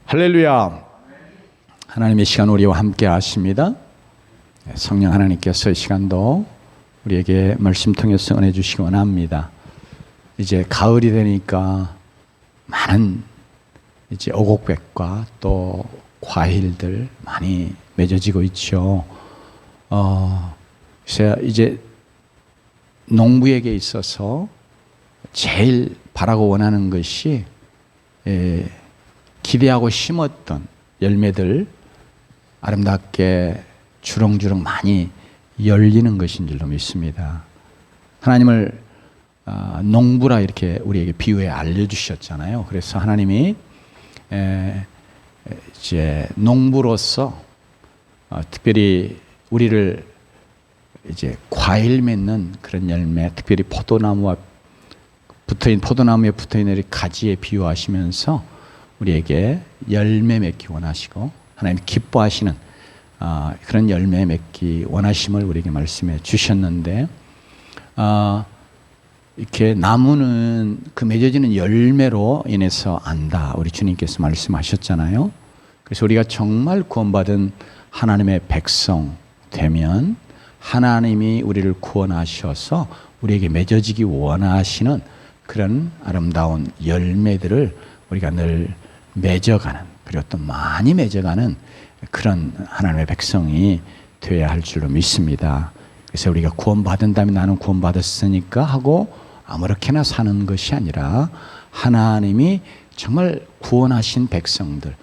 할렐루야. 하나님의 시간 우리와 함께 하십니다. 성령 하나님께서 이 시간도 우리에게 말씀 통해서 은혜 주시기 원합니다. 이제 가을이 되니까 많은 이제 오곡백과 또 과일들 많이 맺어지고 있죠. 이제 농부에게 있어서 제일 바라고 원하는 것이 기대하고 심었던 열매들 아름답게 주렁주렁 많이 열리는 것인 줄로 믿습니다. 하나님을 농부라 이렇게 우리에게 비유해 알려주셨잖아요. 그래서 하나님이 이제 농부로서 특별히 우리를 이제 과일 맺는 그런 열매, 특별히 포도나무에 붙어있는 가지에 비유하시면서 우리에게 열매 맺기 원하시고 하나님 기뻐하시는 그런 열매 맺기 원하심을 우리에게 말씀해 주셨는데, 이렇게 나무는 그 맺어지는 열매로 인해서 안다, 우리 주님께서 말씀하셨잖아요. 그래서 우리가 정말 구원받은 하나님의 백성 되면 하나님이 우리를 구원하셔서 우리에게 맺어지기 원하시는 그런 아름다운 열매들을 우리가 늘 맺어가는, 그리고 또 많이 맺어가는 그런 하나님의 백성이 되어야 할 줄로 믿습니다. 그래서 우리가 구원받은 다음에 나는 구원받았으니까 하고 아무렇게나 사는 것이 아니라 하나님이 정말 구원하신 백성들,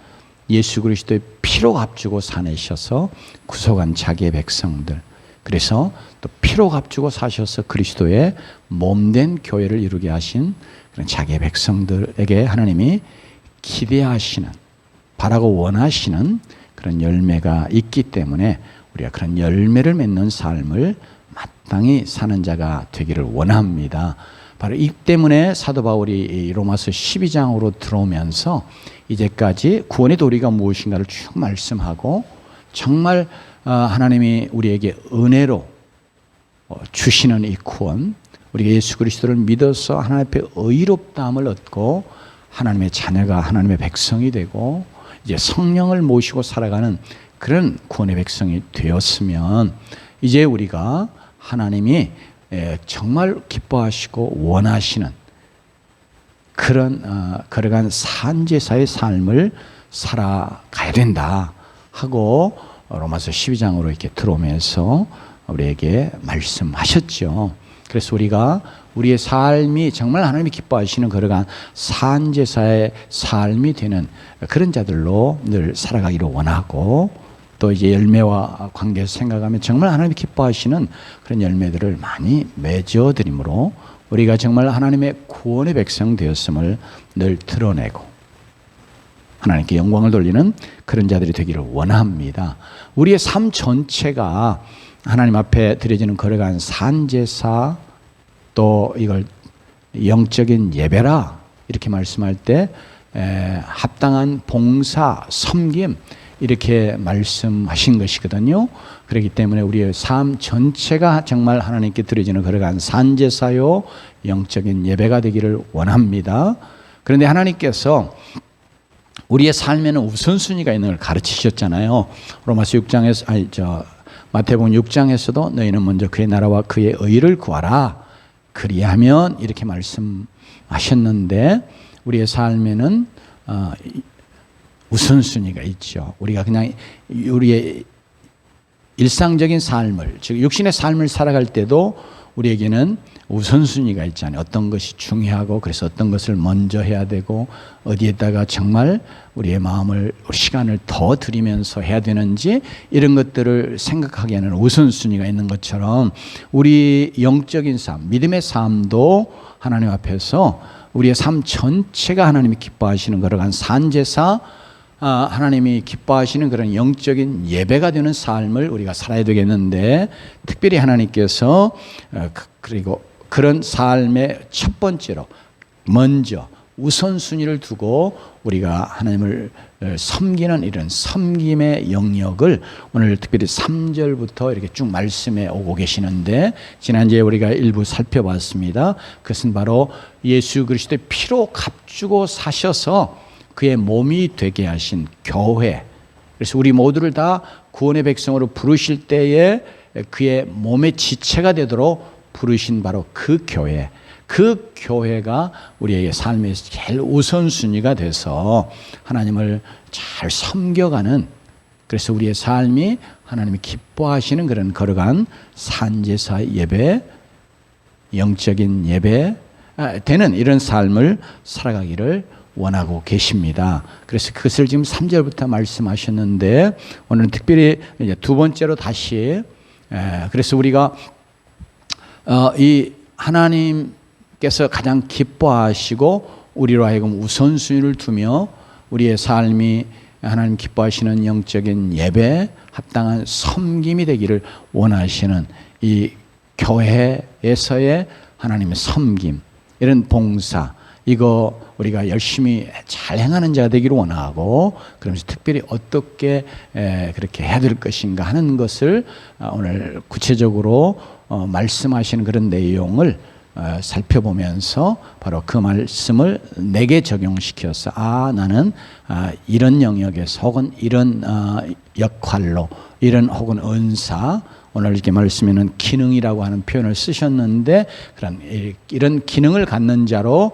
예수 그리스도의 피로 값주고 사내셔서 구속한 자기의 백성들, 그래서 또 피로 값주고 사셔서 그리스도의 몸된 교회를 이루게 하신 그런 자기의 백성들에게 하나님이 기대하시는, 바라고 원하시는 그런 열매가 있기 때문에 우리가 그런 열매를 맺는 삶을 마땅히 사는 자가 되기를 원합니다. 바로 이 때문에 사도 바울이 로마서 12장으로 들어오면서 이제까지 구원의 도리가 무엇인가를 쭉 말씀하고, 정말 하나님이 우리에게 은혜로 주시는 이 구원, 우리가 예수 그리스도를 믿어서 하나님 앞에 의롭다함을 얻고 하나님의 자녀가, 하나님의 백성이 되고 이제 성령을 모시고 살아가는 그런 구원의 백성이 되었으면, 이제 우리가 하나님이 정말 기뻐하시고 원하시는 그런 걸어간 산제사의 삶을 살아가야 된다 하고 로마서 12장으로 이렇게 들어오면서 우리에게 말씀하셨죠. 그래서 우리가 우리의 삶이 정말 하나님이 기뻐하시는 걸어간 산제사의 삶이 되는 그런 자들로 늘 살아가기를 원하고, 또 이제 열매와 관계에서 생각하면 정말 하나님이 기뻐하시는 그런 열매들을 많이 맺어드림으로 우리가 정말 하나님의 구원의 백성 되었음을 늘 드러내고 하나님께 영광을 돌리는 그런 자들이 되기를 원합니다. 우리의 삶 전체가 하나님 앞에 드려지는 걸어간 산제사, 또 이걸 영적인 예배라 이렇게 말씀할 때 합당한 봉사, 섬김 이렇게 말씀하신 것이거든요. 그렇기 때문에 우리의 삶 전체가 정말 하나님께 드려지는 걸어간 산제사요 영적인 예배가 되기를 원합니다. 그런데 하나님께서 우리의 삶에는 우선순위가 있는 걸 가르치셨잖아요. 로마서 6장에서 마태복음 6장에서도 너희는 먼저 그의 나라와 그의 의를 구하라, 그리하면 이렇게 말씀하셨는데, 우리의 삶에는 우선순위가 있죠. 우리가 그냥 우리의 일상적인 삶을, 즉 육신의 삶을 살아갈 때도 우리에게는 우선순위가 있잖아요. 어떤 것이 중요하고, 그래서 어떤 것을 먼저 해야 되고, 어디에다가 정말 우리의 마음을, 시간을 더 들이면서 해야 되는지, 이런 것들을 생각하기에는 우선순위가 있는 것처럼 우리 영적인 삶, 믿음의 삶도 하나님 앞에서 우리의 삶 전체가 하나님이 기뻐하시는 걸어간 산제사, 하나님이 기뻐하시는 그런 영적인 예배가 되는 삶을 우리가 살아야 되겠는데, 특별히 하나님께서 그리고 그런 삶의 첫 번째로 먼저 우선순위를 두고 우리가 하나님을 섬기는 이런 섬김의 영역을 오늘 특별히 3절부터 이렇게 쭉 말씀해 오고 계시는데, 지난주에 우리가 일부 살펴봤습니다. 그것은 바로 예수 그리스도의 피로 값주고 사셔서 그의 몸이 되게 하신 교회. 그래서 우리 모두를 다 구원의 백성으로 부르실 때에 그의 몸의 지체가 되도록 부르신 바로 그 교회. 그 교회가 우리에게 삶에서 제일 우선순위가 돼서 하나님을 잘 섬겨가는, 그래서 우리의 삶이 하나님이 기뻐하시는 그런 거룩한 산제사 예배, 영적인 예배 되는 이런 삶을 살아가기를 원하고 계십니다. 그래서 그것을 지금 3절부터 말씀하셨는데 오늘 특별히 이제 두 번째로 다시 그래서 우리가 이 하나님께서 가장 기뻐하시고 우리로 하여금 우선순위를 두며 우리의 삶이 하나님 기뻐하시는 영적인 예배, 합당한 섬김이 되기를 원하시는 이 교회에서의 하나님의 섬김, 이런 봉사, 이거 우리가 열심히 잘 행하는 자가 되기를 원하고, 그러면서 특별히 어떻게 그렇게 해야 될 것인가 하는 것을 오늘 구체적으로 말씀하시는 그런 내용을 살펴보면서 바로 그 말씀을 내게 적용시켜서 나는 이런 영역에서 혹은 이런 역할로, 이런 혹은 은사, 오늘 이렇게 말씀에는 기능이라고 하는 표현을 쓰셨는데 그런 이런 기능을 갖는 자로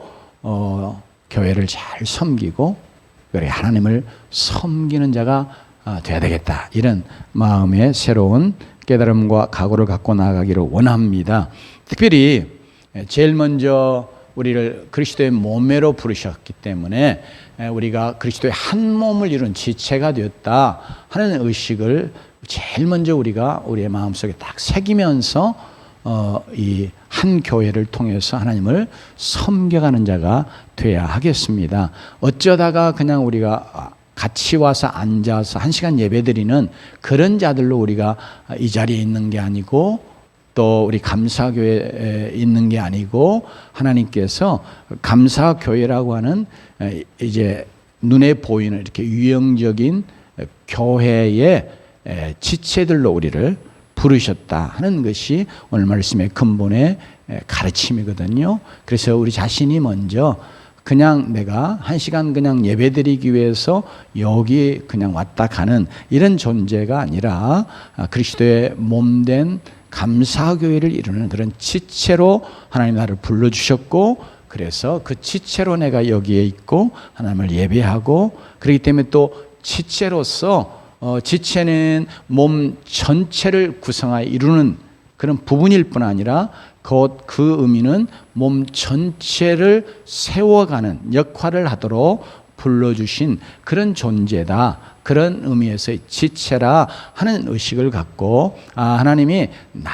교회를 잘 섬기고 그래 하나님을 섬기는 자가 돼야 되겠다, 이런 마음의 새로운 깨달음과 각오를 갖고 나아가기를 원합니다. 특별히 제일 먼저 우리를 그리스도의 몸매로 부르셨기 때문에 우리가 그리스도의 한 몸을 이룬 지체가 되었다 하는 의식을 제일 먼저 우리가 우리의 마음속에 딱 새기면서 이 한 교회를 통해서 하나님을 섬겨가는 자가 돼야 하겠습니다. 어쩌다가 그냥 우리가 같이 와서 앉아서 1시간 예배드리는 그런 자들로 우리가 이 자리에 있는 게 아니고 또 우리 감사교회에 있는 게 아니고, 하나님께서 감사교회라고 하는 이제 눈에 보이는 이렇게 유형적인 교회의 지체들로 우리를 부르셨다 하는 것이 오늘 말씀의 근본의 가르침이거든요. 그래서 우리 자신이 먼저 그냥 내가 1시간 그냥 예배드리기 위해서 여기 그냥 왔다 가는 이런 존재가 아니라 그리스도의 몸된 감사교회를 이루는 그런 지체로 하나님 나를 불러주셨고, 그래서 그 지체로 내가 여기에 있고 하나님을 예배하고, 그렇기 때문에 또 지체로서 지체는 몸 전체를 구성하여 이루는 그런 부분일 뿐 아니라 곧 그 의미는 몸 전체를 세워가는 역할을 하도록 불러주신 그런 존재다, 그런 의미에서의 지체라 하는 의식을 갖고 하나님이 나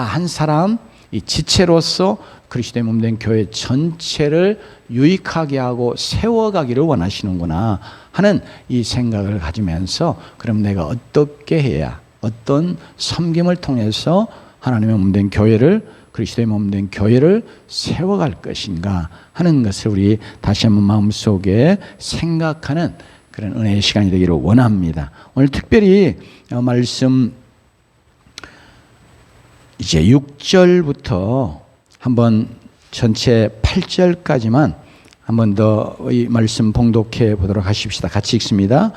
한 사람 이 지체로서 그리스도의 몸된 교회 전체를 유익하게 하고 세워가기를 원하시는구나 하는 이 생각을 가지면서, 그럼 내가 어떻게 해야, 어떤 섬김을 통해서 하나님의 몸된 교회를, 그리스도의 몸된 교회를 세워갈 것인가 하는 것을 우리 다시 한번 마음속에 생각하는 그런 은혜의 시간이 되기를 원합니다. 오늘 특별히 말씀 이제 6절부터 한번 전체 8절까지만 한번 더 이 말씀 봉독해 보도록 하십시다. 같이 읽습니다.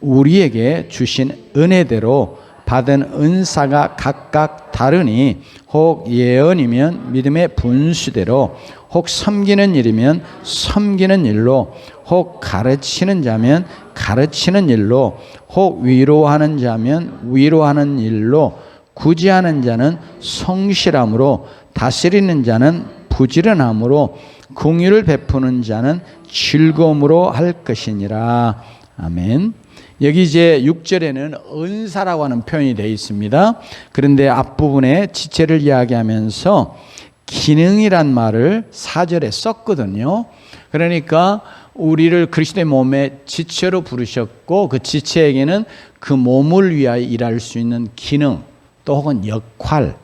우리에게 주신 은혜대로 받은 은사가 각각 다르니 혹 예언이면 믿음의 분수대로, 혹 섬기는 일이면 섬기는 일로, 혹 가르치는 자면 가르치는 일로, 혹 위로하는 자면 위로하는 일로, 구제하는 자는 성실함으로, 다스리는 자는 부지런함으로, 긍휼을 베푸는 자는 즐거움으로 할 것이니라. 아멘. 여기 이제 6절에는 은사라고 하는 표현이 되어 있습니다. 그런데 앞부분에 지체를 이야기하면서 기능이란 말을 4절에 썼거든요. 그러니까 우리를 그리스도의 몸의 지체로 부르셨고, 그 지체에게는 그 몸을 위하여 일할 수 있는 기능 또 혹은 역할,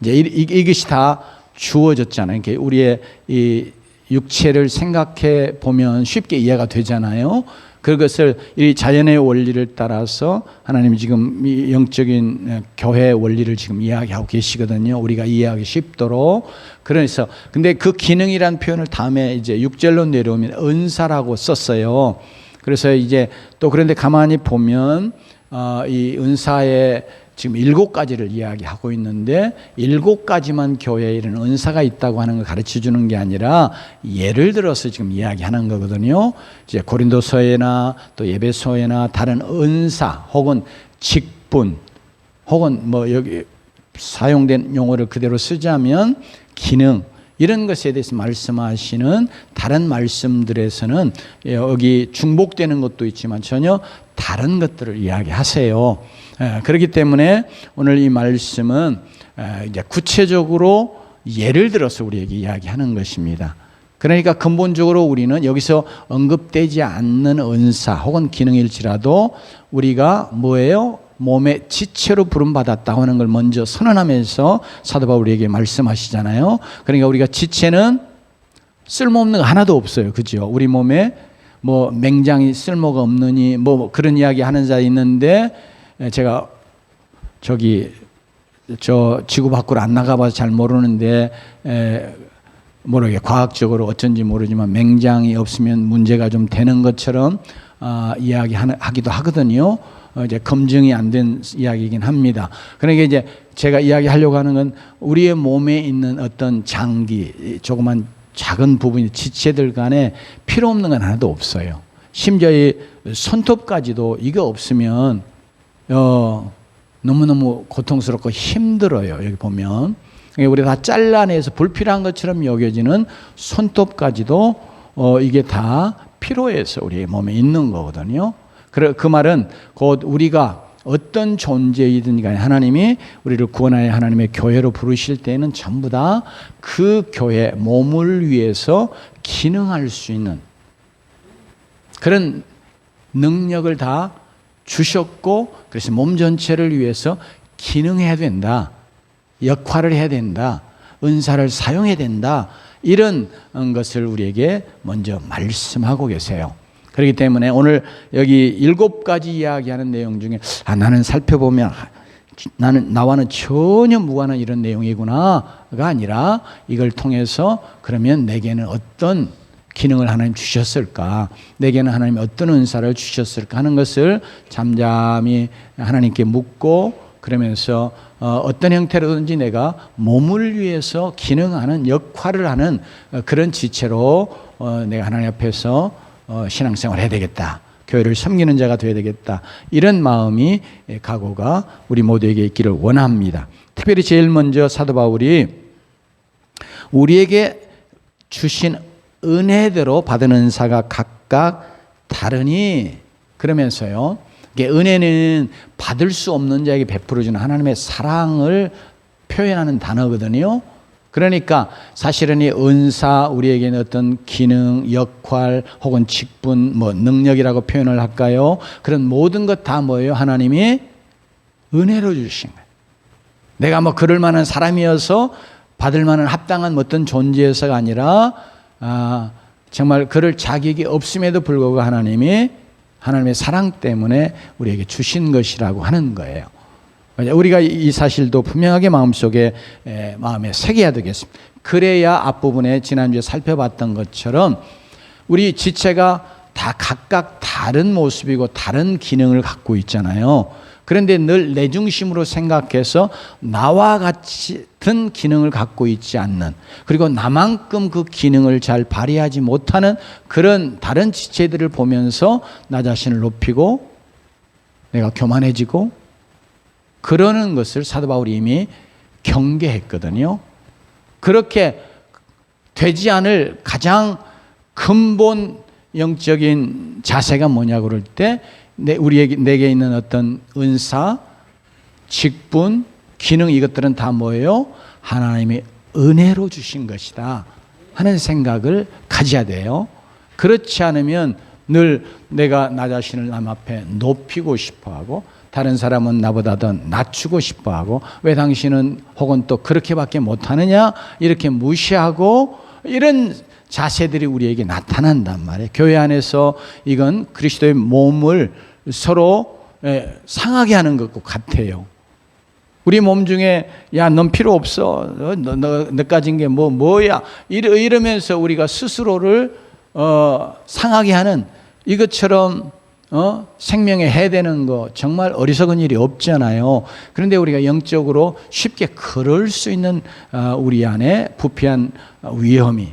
이제 이것이 다 주어졌잖아요. 그러니까 우리의 이 육체를 생각해 보면 쉽게 이해가 되잖아요. 그것을 이 자연의 원리를 따라서 하나님이 지금 이 영적인 교회의 원리를 지금 이야기하고 계시거든요. 우리가 이해하기 쉽도록. 그래서 근데 그 기능이란 표현을 다음에 이제 6절로 내려오면 은사라고 썼어요. 그래서 이제 또 그런데 가만히 보면 이 은사의 지금 7가지를 이야기하고 있는데 7가지만 교회에 이런 은사가 있다고 하는 걸 가르쳐 주는 게 아니라 예를 들어서 지금 이야기하는 거거든요. 이제 고린도서에나 또 에베소에나 다른 은사 혹은 직분 혹은 뭐 여기 사용된 용어를 그대로 쓰자면 기능 이런 것에 대해서 말씀하시는 다른 말씀들에서는 여기 중복되는 것도 있지만 전혀 다른 것들을 이야기하세요. 그렇기 때문에 오늘 이 말씀은 이제 구체적으로 예를 들어서 우리에게 이야기하는 것입니다. 그러니까 근본적으로 우리는 여기서 언급되지 않는 은사 혹은 기능일지라도 우리가 뭐예요? 몸의 지체로 부름받았다고 하는 걸 먼저 선언하면서 사도 바울에게 말씀하시잖아요. 그러니까 우리가 지체는 쓸모없는 거 하나도 없어요. 그죠? 우리 몸에 뭐 맹장이 쓸모가 없느니 뭐 그런 이야기 하는 자 있는데 제가 저 지구 밖으로 안 나가봐서 잘 모르는데 모르게 과학적으로 어쩐지 모르지만 맹장이 없으면 문제가 좀 되는 것처럼 이야기하기도 하거든요. 이제 검증이 안 된 이야기이긴 합니다. 그러니까 이제 제가 이야기하려고 하는 건 우리의 몸에 있는 어떤 장기, 조그만 작은 부분이 지체들 간에 필요 없는 건 하나도 없어요. 심지어 이 손톱까지도 이거 없으면 너무너무 고통스럽고 힘들어요. 여기 보면 우리 다 잘라내서 불필요한 것처럼 여겨지는 손톱까지도 이게 다 필요해서 우리 몸에 있는 거거든요. 그 말은 곧 우리가 어떤 존재이든 간에 하나님이 우리를 구원하여 하나님의 교회로 부르실 때에는 전부 다 그 교회 몸을 위해서 기능할 수 있는 그런 능력을 다 주셨고, 그래서 몸 전체를 위해서 기능해야 된다, 역할을 해야 된다, 은사를 사용해야 된다, 이런 것을 우리에게 먼저 말씀하고 계세요. 그렇기 때문에 오늘 여기 7가지 이야기하는 내용 중에 나는 살펴보면 나와는 전혀 무관한 이런 내용이구나가 아니라 이걸 통해서 그러면 내게는 어떤 기능을 하나님 주셨을까, 내게는 하나님 어떤 은사를 주셨을까 하는 것을 잠잠히 하나님께 묻고, 그러면서 어떤 형태로든지 내가 몸을 위해서 기능하는 역할을 하는 그런 지체로 내가 하나님 앞에서 신앙생활을 해야 되겠다, 교회를 섬기는 자가 되어야 되겠다, 이런 마음이 각오가 우리 모두에게 있기를 원합니다. 특별히 제일 먼저 사도 바울이 우리에게 주신 은혜대로 받은 은사가 각각 다르니, 그러면서요, 은혜는 받을 수 없는 자에게 베풀어주는 하나님의 사랑을 표현하는 단어거든요. 그러니까 사실은 이 은사, 우리에게는 어떤 기능, 역할 혹은 직분, 뭐 능력이라고 표현을 할까요? 그런 모든 것 다 뭐예요? 하나님이 은혜로 주신 거예요. 내가 뭐 그럴 만한 사람이어서 받을 만한 합당한 어떤 존재여서가 아니라 정말 그럴 자격이 없음에도 불구하고 하나님의 사랑 때문에 우리에게 주신 것이라고 하는 거예요. 우리가 이 사실도 분명하게 마음에 새겨야 되겠습니다. 그래야 앞부분에 지난주에 살펴봤던 것처럼 우리 지체가 다 각각 다른 모습이고 다른 기능을 갖고 있잖아요. 그런데 늘 내 중심으로 생각해서 나와 같은 기능을 갖고 있지 않는, 그리고 나만큼 그 기능을 잘 발휘하지 못하는 그런 다른 지체들을 보면서 나 자신을 높이고 내가 교만해지고 그러는 것을 사도 바울이 이미 경계했거든요. 그렇게 되지 않을 가장 근본 영적인 자세가 뭐냐고 그럴 때 내게 있는 어떤 은사, 직분, 기능, 이것들은 다 뭐예요? 하나님이 은혜로 주신 것이다 하는 생각을 가져야 돼요. 그렇지 않으면 늘 내가 나 자신을 남 앞에 높이고 싶어하고 다른 사람은 나보다 더 낮추고 싶어하고 왜 당신은 혹은 또 그렇게밖에 못하느냐 이렇게 무시하고 이런 자세들이 우리에게 나타난단 말이에요. 교회 안에서 이건 그리스도의 몸을 서로 상하게 하는 것과 같아요. 우리 몸 중에 야, 넌 필요 없어. 너 가진 게 뭐야. 이러면서 우리가 스스로를 상하게 하는 이것처럼 생명에 해되는 거 정말 어리석은 일이 없잖아요. 그런데 우리가 영적으로 쉽게 그럴 수 있는 우리 안에 부패한 위험이,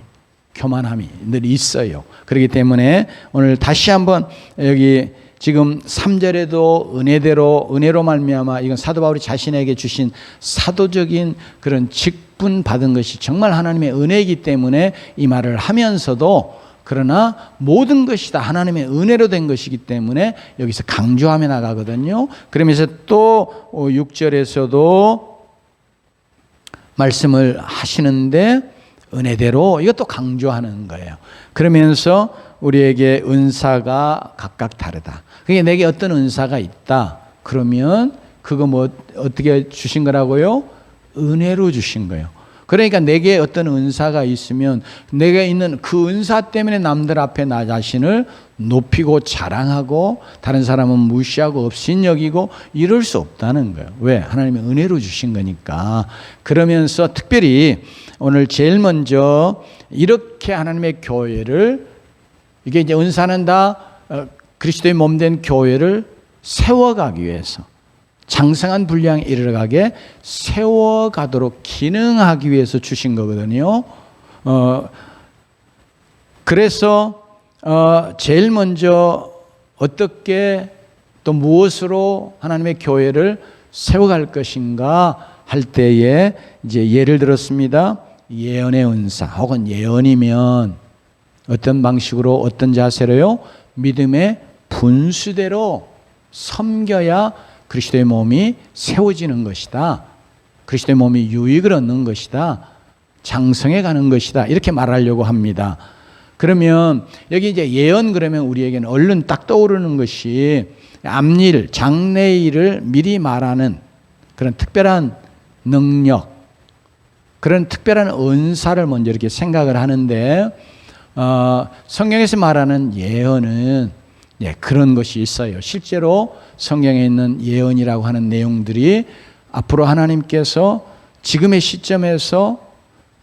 교만함이 늘 있어요. 그렇기 때문에 오늘 다시 한번 여기 지금 3절에도 은혜로 말미암아, 이건 사도 바울이 자신에게 주신 사도적인 그런 직분 받은 것이 정말 하나님의 은혜이기 때문에 이 말을 하면서도, 그러나 모든 것이 다 하나님의 은혜로 된 것이기 때문에 여기서 강조하며 나가거든요. 그러면서 또 6절에서도 말씀을 하시는데 은혜대로 이것도 강조하는 거예요. 그러면서 우리에게 은사가 각각 다르다. 그게 내게 어떤 은사가 있다. 그러면 그거 뭐 어떻게 주신 거라고요? 은혜로 주신 거예요. 그러니까 내게 어떤 은사가 있으면 내가 있는 그 은사 때문에 남들 앞에 나 자신을 높이고 자랑하고 다른 사람은 무시하고 업신여기고 이럴 수 없다는 거예요. 왜? 하나님의 은혜로 주신 거니까. 그러면서 특별히 오늘 제일 먼저 이렇게 하나님의 교회를, 이게 이제 은사는 다 그리스도의 몸된 교회를 세워가기 위해서, 장성한 분량에 이르러가게 세워가도록 기능하기 위해서 주신 거거든요. 그래서 제일 먼저 어떻게 또 무엇으로 하나님의 교회를 세워갈 것인가 할 때에 이제 예를 들었습니다. 예언의 은사, 혹은 예언이면 어떤 방식으로 어떤 자세로요? 믿음의 분수대로 섬겨야 그리스도의 몸이 세워지는 것이다. 그리스도의 몸이 유익을 얻는 것이다. 장성해 가는 것이다. 이렇게 말하려고 합니다. 그러면 여기 이제 예언 그러면 우리에게는 얼른 딱 떠오르는 것이 앞일, 장래일을 미리 말하는 그런 특별한 능력, 그런 특별한 은사를 먼저 이렇게 생각을 하는데, 성경에서 말하는 예언은 그런 것이 있어요. 실제로 성경에 있는 예언이라고 하는 내용들이 앞으로 하나님께서 지금의 시점에서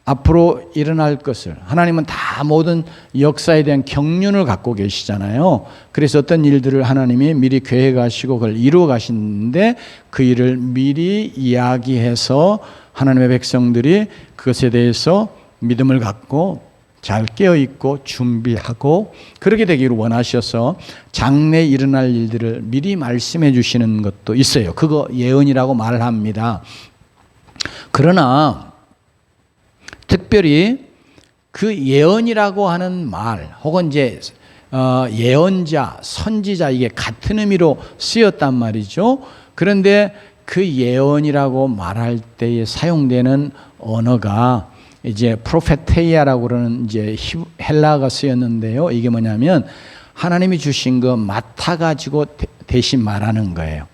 앞으로 일어날 것을, 하나님은 다 모든 역사에 대한 경륜을 갖고 계시잖아요. 그래서 어떤 일들을 하나님이 미리 계획하시고 그걸 이루어 가시는데 그 일을 미리 이야기해서 하나님의 백성들이 그것에 대해서 믿음을 갖고 잘 깨어있고 준비하고 그렇게 되기를 원하셔서 장래에 일어날 일들을 미리 말씀해 주시는 것도 있어요. 그거 예언이라고 말을 합니다. 그러나 특별히 그 예언이라고 하는 말, 혹은 이제 예언자, 선지자, 이게 같은 의미로 쓰였단 말이죠. 그런데 그 예언이라고 말할 때에 사용되는 언어가 이제 프로페테이아라고 그러는 이제 헬라어가 쓰였는데요. 이게 뭐냐면 하나님이 주신 거 맡아가지고 대신 말하는 거예요.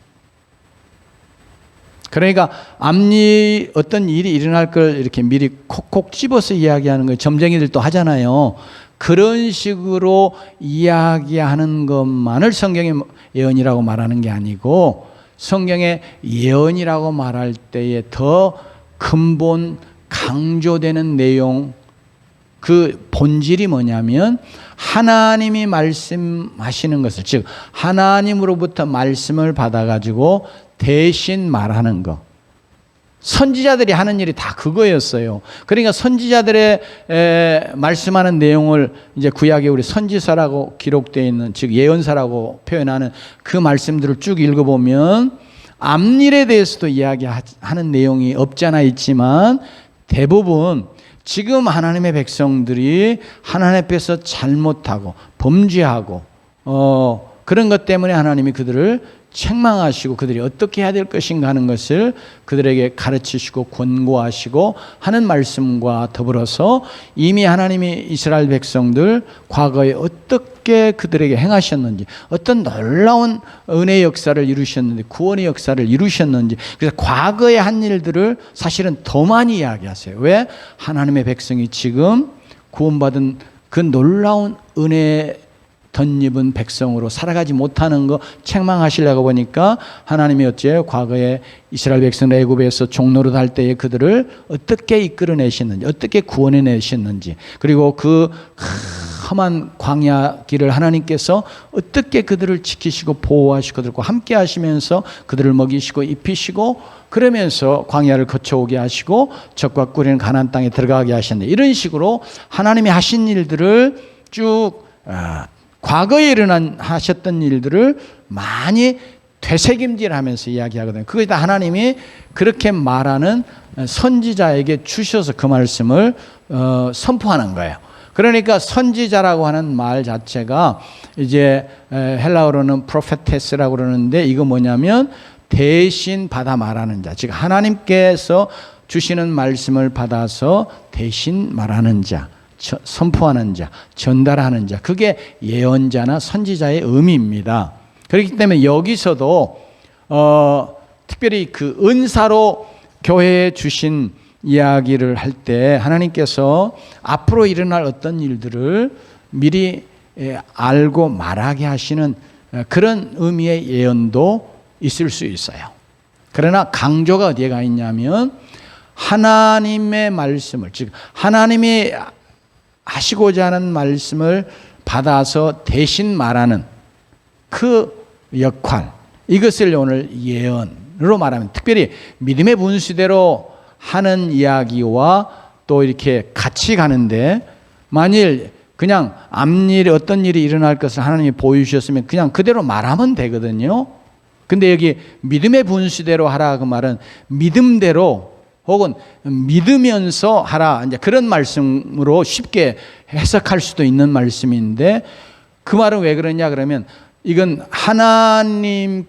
그러니까 앞니 어떤 일이 일어날 걸 이렇게 미리 콕콕 집어서 이야기하는 거예요. 점쟁이들도 하잖아요. 그런 식으로 이야기하는 것만을 성경의 예언이라고 말하는 게 아니고, 성경의 예언이라고 말할 때에 더 근본 강조되는 내용, 그 본질이 뭐냐면 하나님이 말씀하시는 것을, 즉 하나님으로부터 말씀을 받아가지고 대신 말하는 것. 선지자들이 하는 일이 다 그거였어요. 그러니까 선지자들의 말씀하는 내용을 이제 구약에 우리 선지서라고 기록되어 있는, 즉 예언서라고 표현하는 그 말씀들을 쭉 읽어보면 앞일에 대해서도 이야기하는 내용이 없지 않아 있지만 대부분 지금 하나님의 백성들이 하나님 앞에서 잘못하고 범죄하고 그런 것 때문에 하나님이 그들을 책망하시고 그들이 어떻게 해야 될 것인가 하는 것을 그들에게 가르치시고 권고하시고 하는 말씀과 더불어서 이미 하나님이 이스라엘 백성들 과거에 어떻게 그들에게 행하셨는지, 어떤 놀라운 은혜의 역사를 이루셨는지, 구원의 역사를 이루셨는지, 그래서 과거에 한 일들을 사실은 더 많이 이야기하세요. 왜? 하나님의 백성이 지금 구원받은 그 놀라운 은혜 덧입은 백성으로 살아가지 못하는 거 책망하시려고 보니까 하나님이 어째요? 과거에 이스라엘 백성 애굽에서 종노릇 할 때에 그들을 어떻게 이끌어내셨는지, 어떻게 구원해내셨는지, 그리고 그 험한 광야 길을 하나님께서 어떻게 그들을 지키시고 보호하시고 그들과 함께 하시면서 그들을 먹이시고 입히시고 그러면서 광야를 거쳐오게 하시고 적과 꿀리는 가나안 땅에 들어가게 하셨는데, 이런 식으로 하나님이 하신 일들을 쭉 과거에 하셨던 일들을 많이 되새김질하면서 이야기하거든요. 그것이 다 하나님이 그렇게 말하는 선지자에게 주셔서 그 말씀을 선포하는 거예요. 그러니까 선지자라고 하는 말 자체가 이제 헬라어로는 프로페테스라고 그러는데, 이거 뭐냐면 대신 받아 말하는 자, 즉 하나님께서 주시는 말씀을 받아서 대신 말하는 자, 선포하는 자, 전달하는 자, 그게 예언자나 선지자의 의미입니다. 그렇기 때문에 여기서도 특별히 그 은사로 교회에 주신 이야기를 할 때 하나님께서 앞으로 일어날 어떤 일들을 미리 알고 말하게 하시는 그런 의미의 예언도 있을 수 있어요. 그러나 강조가 어디에 가 있냐면 하나님의 말씀을, 즉 하나님이 하시고자 하는 말씀을 받아서 대신 말하는 그 역할, 이것을 오늘 예언으로 말하면, 특별히 믿음의 분수대로 하는 이야기와 또 이렇게 같이 가는데, 만일 그냥 앞일에 어떤 일이 일어날 것을 하나님이 보여주셨으면 그냥 그대로 말하면 되거든요. 근데 여기 믿음의 분수대로 하라, 그 말은 믿음대로 혹은 믿으면서 하라, 이제 그런 말씀으로 쉽게 해석할 수도 있는 말씀인데, 그 말은 왜 그러냐 그러면 이건 하나님이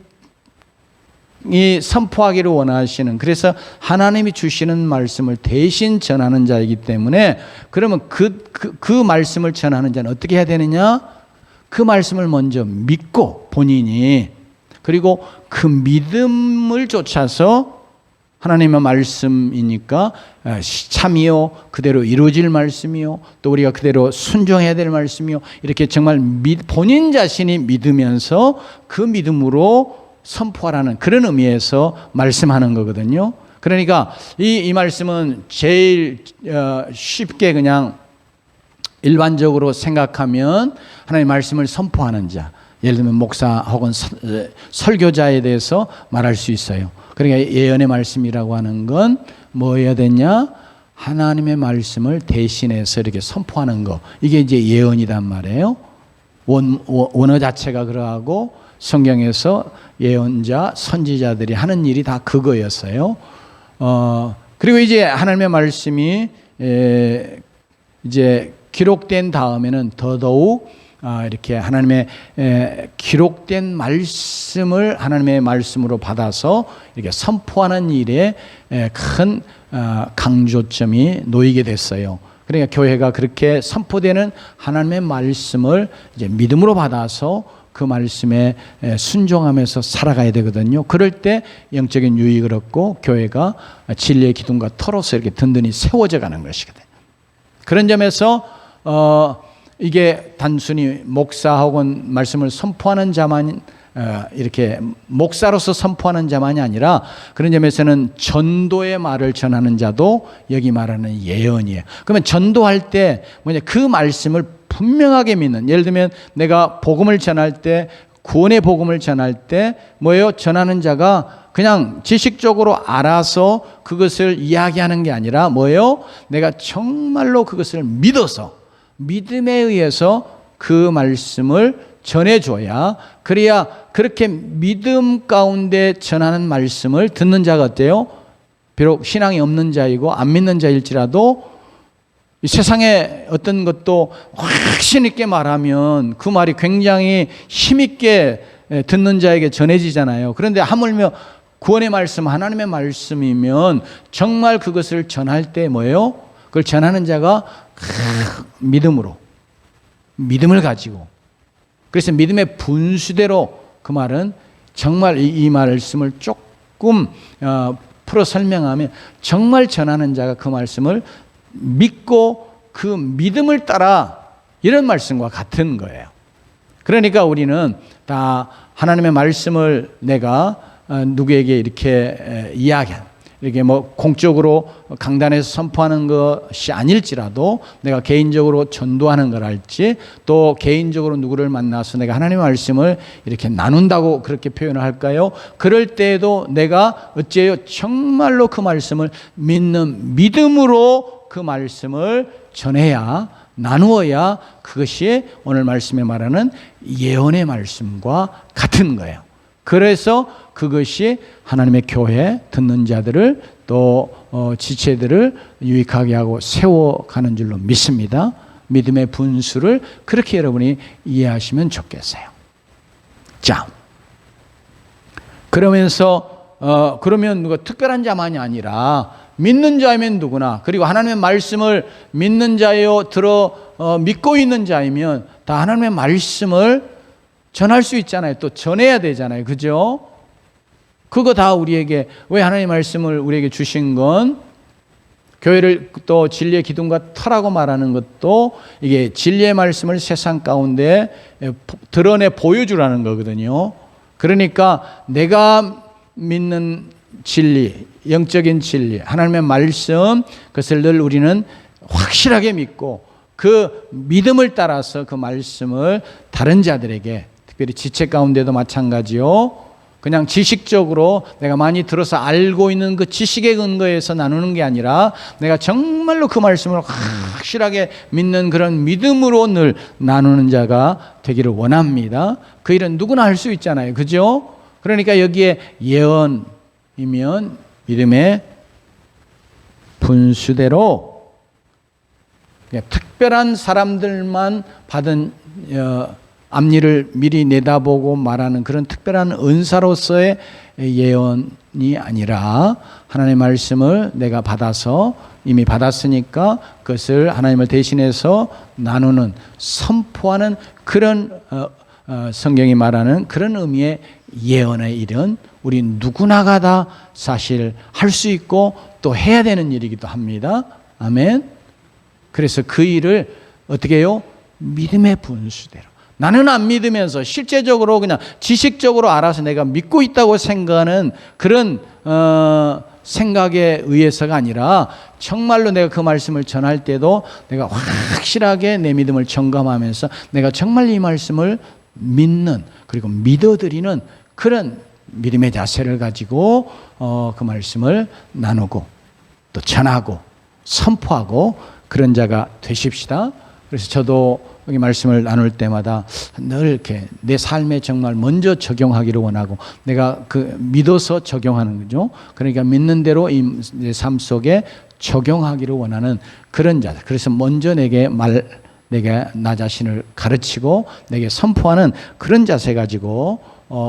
선포하기를 원하시는, 그래서 하나님이 주시는 말씀을 대신 전하는 자이기 때문에, 그러면 그 말씀을 전하는 자는 어떻게 해야 되느냐? 그 말씀을 먼저 믿고 본인이, 그리고 그 믿음을 쫓아서 하나님의 말씀이니까 참이요 그대로 이루어질 말씀이요, 또 우리가 그대로 순종해야 될 말씀이요, 이렇게 정말 본인 자신이 믿으면서 그 믿음으로 선포하라는 그런 의미에서 말씀하는 거거든요. 그러니까 이 말씀은 제일 쉽게 그냥 일반적으로 생각하면 하나님의 말씀을 선포하는 자, 예를 들면 목사 혹은 설교자에 대해서 말할 수 있어요. 그러니까 예언의 말씀이라고 하는 건 뭐여야 되냐? 하나님의 말씀을 대신해서 이렇게 선포하는 거, 이게 이제 예언이란 말이에요. 원어 자체가 그러하고 성경에서 예언자, 선지자들이 하는 일이 다 그거였어요. 그리고 이제 하나님의 말씀이 이제 기록된 다음에는 더더욱 이렇게 하나님의 기록된 말씀을 하나님의 말씀으로 받아서 이렇게 선포하는 일에 큰 강조점이 놓이게 됐어요. 그러니까 교회가 그렇게 선포되는 하나님의 말씀을 이제 믿음으로 받아서 그 말씀에 순종하면서 살아가야 되거든요. 그럴 때 영적인 유익을 얻고 교회가 진리의 기둥과 터로서 이렇게 든든히 세워져 가는 것이거든요. 그런 점에서 이게 단순히 목사 혹은 말씀을 선포하는 자만, 이렇게 목사로서 선포하는 자만이 아니라, 그런 점에서는 전도의 말을 전하는 자도 여기 말하는 예언이에요. 그러면 전도할 때 뭐냐, 그 말씀을 분명하게 믿는, 예를 들면 내가 복음을 전할 때, 구원의 복음을 전할 때 뭐예요? 전하는 자가 그냥 지식적으로 알아서 그것을 이야기하는 게 아니라 뭐예요? 내가 정말로 그것을 믿어서 믿음에 의해서 그 말씀을 전해줘야, 그래야 그렇게 믿음 가운데 전하는 말씀을 듣는 자가 어때요? 비록 신앙이 없는 자이고 안 믿는 자일지라도 이 세상에 어떤 것도 확신 있게 말하면 그 말이 굉장히 힘있게 듣는 자에게 전해지잖아요. 그런데 하물며 구원의 말씀, 하나님의 말씀이면 정말 그것을 전할 때 뭐예요? 그걸 전하는 자가 믿음으로, 믿음을 가지고, 그래서 믿음의 분수대로, 그 말은 정말 이 말씀을 조금 풀어 설명하면 정말 전하는 자가 그 말씀을 믿고 그 믿음을 따라, 이런 말씀과 같은 거예요. 그러니까 우리는 다 하나님의 말씀을 내가 누구에게 이렇게 이렇게 뭐 공적으로 강단에서 선포하는 것이 아닐지라도 내가 개인적으로 전도하는 걸 할지, 또 개인적으로 누구를 만나서 내가 하나님의 말씀을 이렇게 나눈다고 그렇게 표현을 할까요? 그럴 때에도 내가 어째요? 정말로 그 말씀을 믿는 믿음으로 그 말씀을 전해야, 나누어야 그것이 오늘 말씀에 말하는 예언의 말씀과 같은 거예요. 그래서 그것이 하나님의 교회 듣는 자들을 또 지체들을 유익하게 하고 세워가는 줄로 믿습니다. 믿음의 분수를 그렇게 여러분이 이해하시면 좋겠어요. 자, 그러면서 그러면 누가 특별한 자만이 아니라 믿는 자이면 누구나, 그리고 하나님의 말씀을 믿는 자요 믿고 있는 자이면 다 하나님의 말씀을 전할 수 있잖아요. 또 전해야 되잖아요. 그죠? 그거 다 우리에게, 왜 하나님의 말씀을 우리에게 주신 건 교회를 또 진리의 기둥과 터라고 말하는 것도 이게 진리의 말씀을 세상 가운데 드러내 보여주라는 거거든요. 그러니까 내가 믿는 진리, 영적인 진리, 하나님의 말씀, 그것을 늘 우리는 확실하게 믿고 그 믿음을 따라서 그 말씀을 다른 자들에게, 특별히 지체 가운데도 마찬가지요. 그냥 지식적으로 내가 많이 들어서 알고 있는 그 지식에 근거해서 나누는 게 아니라 내가 정말로 그 말씀을 확실하게 믿는 그런 믿음으로 늘 나누는 자가 되기를 원합니다. 그 일은 누구나 할 수 있잖아요. 그죠? 그러니까 여기에 예언이면 믿음의 분수대로 그냥 특별한 사람들만 받은 앞일을 미리 내다보고 말하는 그런 특별한 은사로서의 예언이 아니라 하나님의 말씀을 내가 받아서 이미 받았으니까 그것을 하나님을 대신해서 나누는, 선포하는 그런 성경이 말하는 그런 의미의 예언의 일은 우리 누구나가 다 사실 할 수 있고 또 해야 되는 일이기도 합니다. 아멘. 그래서 그 일을 어떻게 해요? 믿음의 분수대로. 나는 안 믿으면서 실제적으로 그냥 지식적으로 알아서 내가 믿고 있다고 생각하는 그런 생각에 의해서가 아니라 정말로 내가 그 말씀을 전할 때도 내가 확실하게 내 믿음을 점검하면서 내가 정말 이 말씀을 믿는, 그리고 믿어드리는 그런 믿음의 자세를 가지고 그 말씀을 나누고 또 전하고 선포하고 그런 자가 되십시다. 그래서 저도 여기 말씀을 나눌 때마다 늘 이렇게 내 삶에 정말 먼저 적용하기를 원하고 내가 그 믿어서 적용하는 거죠. 그러니까 믿는 대로 내 삶 속에 적용하기를 원하는 그런 자. 그래서 먼저 내게 나 자신을 가르치고 내게 선포하는 그런 자세 가지고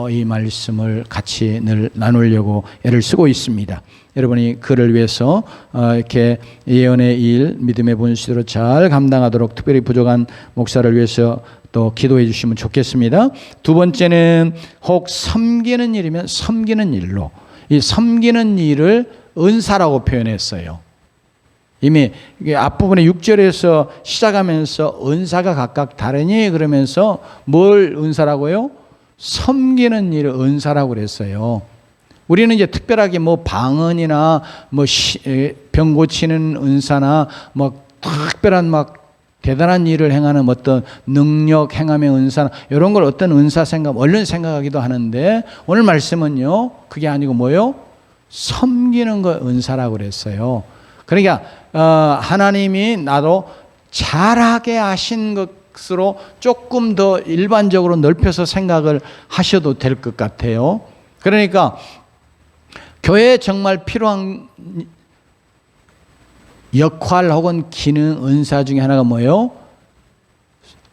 이 말씀을 같이 늘 나누려고 애를 쓰고 있습니다. 여러분이 그를 위해서 이렇게 예언의 일, 믿음의 분수대로 잘 감당하도록 특별히 부족한 목사를 위해서 또 기도해 주시면 좋겠습니다. 두 번째는 혹 섬기는 일이면 섬기는 일로, 이 섬기는 일을 은사라고 표현했어요. 이미 앞부분에 6절에서 시작하면서 은사가 각각 다르니 그러면서 뭘 은사라고요? 섬기는 일을 은사라고 그랬어요. 우리는 이제 특별하게 뭐 방언이나 뭐 병 고치는 은사나 뭐 특별한 막 대단한 일을 행하는 어떤 능력 행함의 은사나 이런 걸 어떤 은사 생각, 얼른 생각하기도 하는데 오늘 말씀은요, 그게 아니고 뭐요? 섬기는 거 은사라고 그랬어요. 그러니까 하나님이 나도 잘하게 하신 것으로 조금 더 일반적으로 넓혀서 생각을 하셔도 될 것 같아요. 그러니까 교회에 정말 필요한 역할 혹은 기능, 은사 중에 하나가 뭐예요?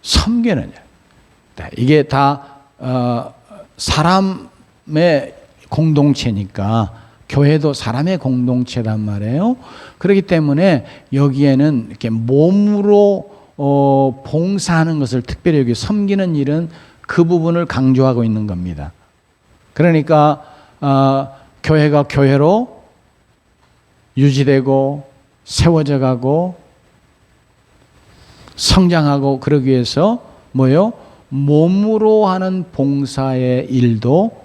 섬기는 일. 이게 다 사람의 공동체니까 교회도 사람의 공동체란 말이에요. 그렇기 때문에 여기에는 이렇게 몸으로 봉사하는 것을 특별히 여기 섬기는 일은 그 부분을 강조하고 있는 겁니다. 그러니까 교회가 교회로 유지되고 세워져 가고 성장하고 그러기 위해서 뭐예요? 몸으로 하는 봉사의 일도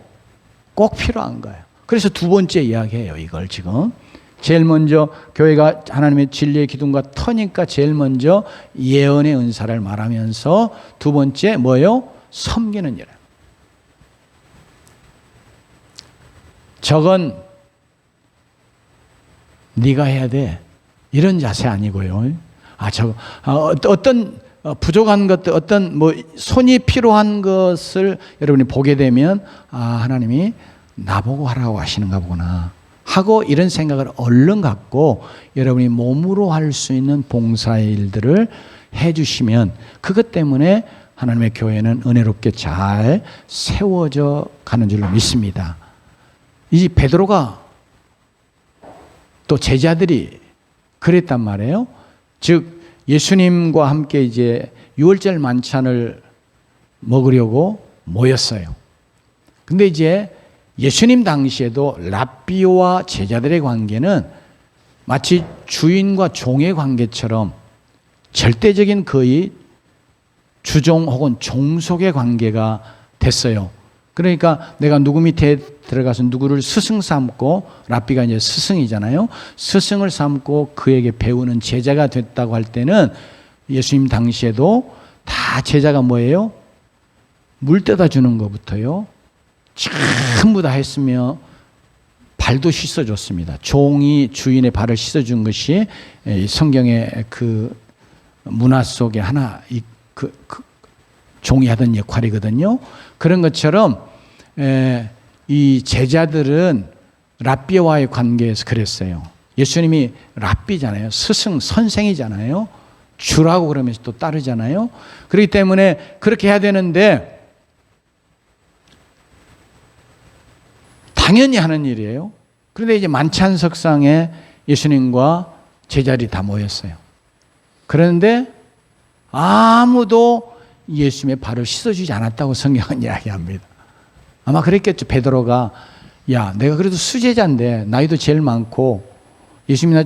꼭 필요한 거예요. 그래서 두 번째 이야기예요. 이걸 지금 제일 먼저 교회가 하나님의 진리의 기둥과 터니까 제일 먼저 예언의 은사를 말하면서 두 번째 뭐예요? 섬기는 일. 저건 네가 해야 돼. 이런 자세 아니고요. 어떤 부족한 것들, 어떤 손이 필요한 것을 여러분이 보게 되면 하나님이 나보고 하라고 하시는가 보구나 하고 이런 생각을 얼른 갖고 여러분이 몸으로 할 수 있는 봉사의 일들을 해주시면 그것 때문에 하나님의 교회는 은혜롭게 잘 세워져 가는 줄로 믿습니다. 이 베드로가 또 제자들이 그랬단 말이에요. 즉 예수님과 함께 이제 유월절 만찬을 먹으려고 모였어요. 근데 이제 예수님 당시에도 랍비와 제자들의 관계는 마치 주인과 종의 관계처럼 절대적인 거의 주종 혹은 종속의 관계가 됐어요. 그러니까 내가 누구 밑에 들어가서 누구를 스승 삼고, 랍비가 이제 스승이잖아요. 스승을 삼고 그에게 배우는 제자가 됐다고 할 때는 예수님 당시에도 다 제자가 뭐예요? 물 떠다 주는 것부터요. 전부 다 했으며 발도 씻어줬습니다. 종이 주인의 발을 씻어준 것이 성경의 그 문화 속에 하나 종이 하던 역할이거든요. 그런 것처럼 이 제자들은 랍비와의 관계에서 그랬어요. 예수님이 랍비잖아요. 스승, 선생이잖아요. 주라고 그러면서 또 따르잖아요. 그렇기 때문에 그렇게 해야 되는데 당연히 하는 일이에요. 그런데 이제 만찬석상에 예수님과 제자들이 다 모였어요. 그런데 아무도 예수님의 발을 씻어주지 않았다고 성경은 이야기합니다. 아마 그랬겠죠. 베드로가 야, 내가 그래도 수제자인데 나이도 제일 많고 예수님이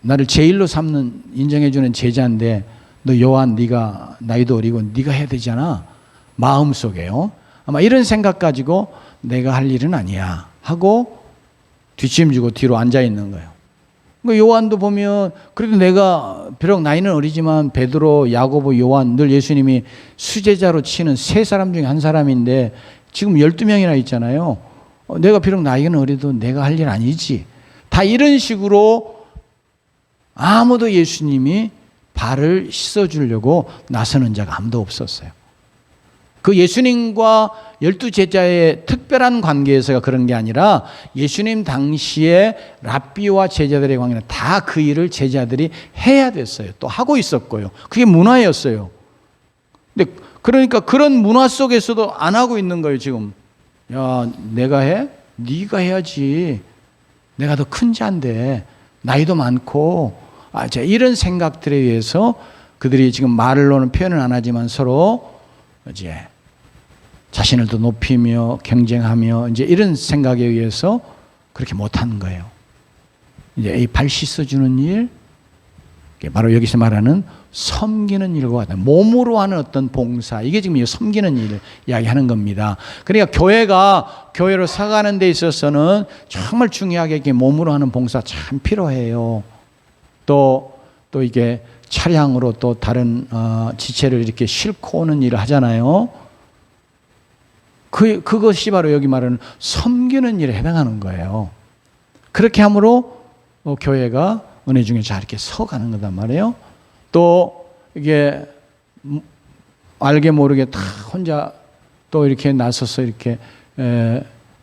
나를 제일로 삼는 인정해주는 제자인데 너 요한 네가 나이도 어리고 네가 해야 되잖아. 마음속에요. 아마 이런 생각 가지고 내가 할 일은 아니야 하고 뒷짐지고 뒤로 앉아 있는 거예요. 요한도 보면 그래도 내가 비록 나이는 어리지만 베드로, 야고보, 요한 늘 예수님이 수제자로 치는 세 사람 중에 한 사람인데 지금 12명이나 있잖아요. 내가 비록 나이는 어려도 내가 할 일 아니지. 다 이런 식으로 아무도 예수님이 발을 씻어주려고 나서는 자가 아무도 없었어요. 그 예수님과 12제자의 특별한 관계에서가 그런 게 아니라 예수님 당시에 랍비와 제자들의 관계는 다 그 일을 제자들이 해야 됐어요. 또 하고 있었고요. 그게 문화였어요. 근데 그러니까 그런 문화 속에서도 안 하고 있는 거예요, 지금. 야, 내가 해? 네가 해야지. 내가 더 큰 자인데 나이도 많고 이런 생각들에 의해서 그들이 지금 말로는 표현을 안 하지만 서로 이제 자신을 더 높이며 경쟁하며 이제 이런 생각에 의해서 그렇게 못하는 거예요. 이제 이 발 씻어주는 일, 바로 여기서 말하는 섬기는 일과 같아요. 몸으로 하는 어떤 봉사, 이게 지금 이 섬기는 일을 이야기하는 겁니다. 그러니까 교회가 교회로 살아가는 데 있어서는 정말 중요하게 이렇게 몸으로 하는 봉사 참 필요해요. 또 이게 차량으로 또 다른 지체를 이렇게 싣고 오는 일을 하잖아요. 그것이 바로 여기 말하는 섬기는 일에 해당하는 거예요. 그렇게 함으로 교회가 은혜 중에 잘 이렇게 서가는 거단 말이에요. 또 이게 알게 모르게 다 혼자 또 이렇게 나서서 이렇게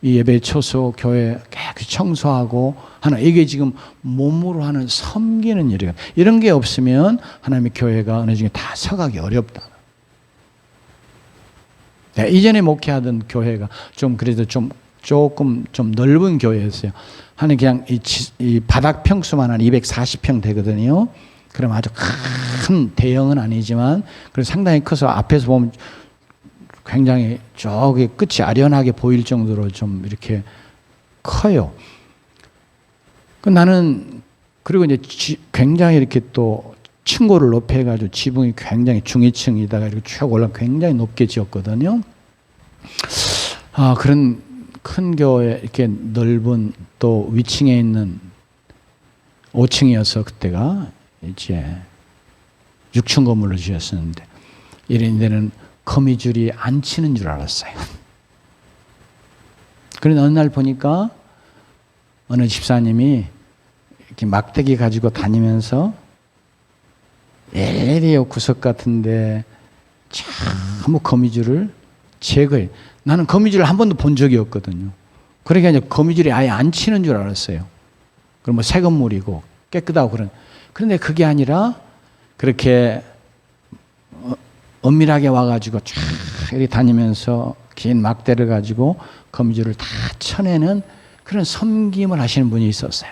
이 예배 초소 교회 깨끗이 청소하고 하는, 이게 지금 몸으로 하는 섬기는 일이에요. 이런 게 없으면 하나님의 교회가 은혜 중에 다 서가기 어렵다. 네, 이전에 목회하던 교회가 좀 그래도 조금 넓은 교회였어요. 한 그냥 이 바닥 평수만 한 240평 되거든요. 그럼 아주 큰 대형은 아니지만 그래서 상당히 커서 앞에서 보면 굉장히 저기 끝이 아련하게 보일 정도로 좀 이렇게 커요. 나는 그리고 이제 굉장히 이렇게 또 층고를 높이 해가지고 지붕이 굉장히 중위층이다가 이렇게 쭉 올라 굉장히 높게 지었거든요. 그런 큰 교회, 이렇게 넓은 또 위층에 있는 5층이어서 그때가 이제 6층 건물로 지었었는데 이런 데는 거미줄이 안 치는 줄 알았어요. 그런데 어느 날 보니까 어느 집사님이 이렇게 막대기 가지고 다니면서 일일이 구석 같은데 전부 거미줄을 제거해. 나는 거미줄을 한 번도 본 적이 없거든요. 그러니까 이제 거미줄이 아예 안 치는 줄 알았어요. 그럼 뭐 새 건물이고 깨끗하고 그런데 그게 아니라 그렇게 엄밀하게 와가지고 쫙 이렇게 다니면서 긴 막대를 가지고 거미줄을 다 쳐내는 그런 섬김을 하시는 분이 있었어요.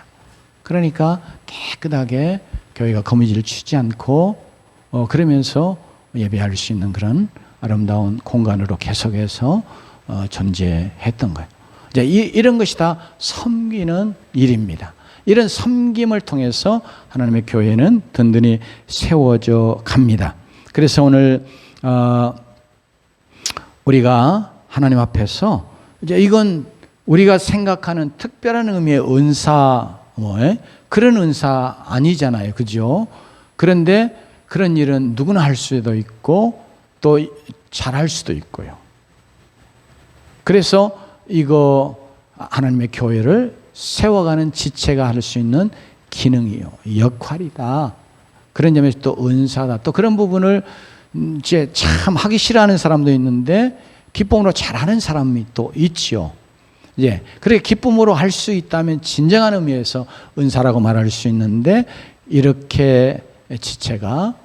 그러니까 깨끗하게 교회가 거미줄을 치지 않고 그러면서 예배할 수 있는 그런 아름다운 공간으로 계속해서 존재했던 거예요. 이제 이런 것이 다 섬기는 일입니다. 이런 섬김을 통해서 하나님의 교회는 든든히 세워져 갑니다. 그래서 오늘 우리가 하나님 앞에서 이제 이건 우리가 생각하는 특별한 의미의 은사, 그런 은사 아니잖아요. 그죠? 그런데 그런 일은 누구나 할 수도 있고 또 잘할 수도 있고요. 그래서 이거 하나님의 교회를 세워가는 지체가 할 수 있는 기능이요, 역할이다. 그런 점에서 또 은사다. 또 그런 부분을 이제 참 하기 싫어하는 사람도 있는데 기쁨으로 잘하는 사람이 또 있죠. 예, 그래 기쁨으로 할 수 있다면 진정한 의미에서 은사라고 말할 수 있는데 이렇게 지체가